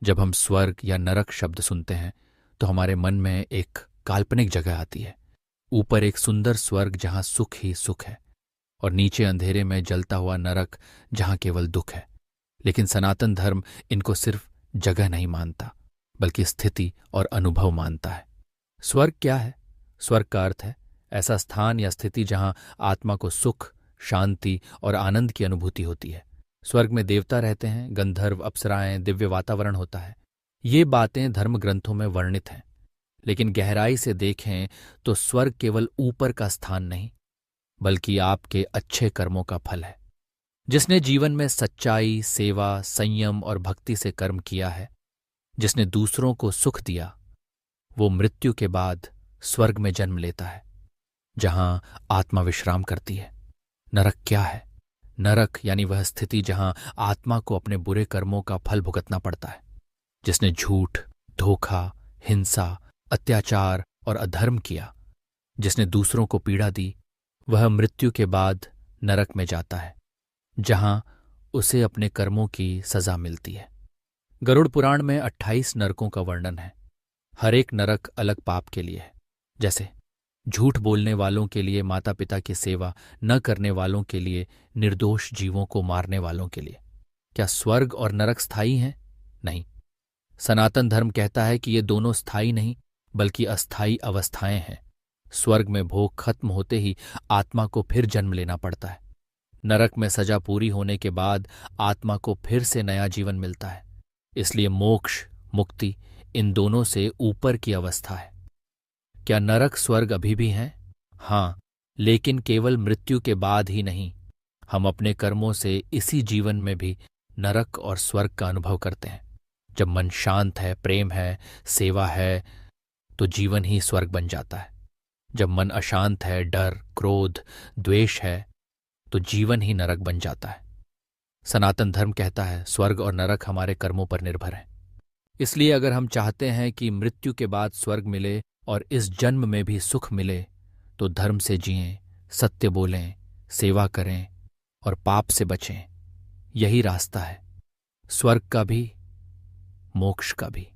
जब हम स्वर्ग या नरक शब्द सुनते हैं तो हमारे मन में एक काल्पनिक जगह आती है। ऊपर एक सुंदर स्वर्ग जहां सुख ही सुख है, और नीचे अंधेरे में जलता हुआ नरक जहां केवल दुख है। लेकिन सनातन धर्म इनको सिर्फ जगह नहीं मानता, बल्कि स्थिति और अनुभव मानता है। स्वर्ग क्या है? स्वर्ग का अर्थ है ऐसा स्थान या स्थिति जहां आत्मा को सुख, शांति और आनंद की अनुभूति होती है। स्वर्ग में देवता रहते हैं, गंधर्व, अप्सराएं, दिव्य वातावरण होता है। ये बातें धर्म ग्रंथों में वर्णित हैं। लेकिन गहराई से देखें तो स्वर्ग केवल ऊपर का स्थान नहीं, बल्कि आपके अच्छे कर्मों का फल है। जिसने जीवन में सच्चाई, सेवा, संयम और भक्ति से कर्म किया है, जिसने दूसरों को सुख दिया, वो मृत्यु के बाद स्वर्ग में जन्म लेता है, जहां आत्मा विश्राम करती है। नरक क्या है? नरक यानी वह स्थिति जहां आत्मा को अपने बुरे कर्मों का फल भुगतना पड़ता है। जिसने झूठ, धोखा, हिंसा, अत्याचार और अधर्म किया, जिसने दूसरों को पीड़ा दी, वह मृत्यु के बाद नरक में जाता है, जहां उसे अपने कर्मों की सजा मिलती है। गरुड़ पुराण में 28 नरकों का वर्णन है। हर एक नरक अलग पाप के लिए है। जैसे झूठ बोलने वालों के लिए माता पिता की सेवा न करने वालों के लिए, निर्दोष जीवों को मारने वालों के लिए। क्या स्वर्ग और नरक स्थायी हैं? नहीं। सनातन धर्म कहता है कि ये दोनों स्थायी नहीं, बल्कि अस्थायी अवस्थाएं हैं। स्वर्ग में भोग खत्म होते ही आत्मा को फिर जन्म लेना पड़ता है। नरक में सजा पूरी होने के बाद आत्मा को फिर से नया जीवन मिलता है। इसलिए मोक्ष, मुक्ति इन दोनों से ऊपर की अवस्था है। क्या नरक स्वर्ग अभी भी हैं? हाँ, लेकिन केवल मृत्यु के बाद ही नहीं। हम अपने कर्मों से इसी जीवन में भी नरक और स्वर्ग का अनुभव करते हैं। जब मन शांत है, प्रेम है, सेवा है, तो जीवन ही स्वर्ग बन जाता है। जब मन अशांत है, डर, क्रोध, द्वेष है, तो जीवन ही नरक बन जाता है। सनातन धर्म कहता है स्वर्ग और नरक हमारे कर्मों पर निर्भर है। इसलिए अगर हम चाहते हैं कि मृत्यु के बाद स्वर्ग मिले और इस जन्म में भी सुख मिले, तो धर्म से जिएं, सत्य बोलें, सेवा करें और पाप से बचें। यही रास्ता है, स्वर्ग का भी, मोक्ष का भी।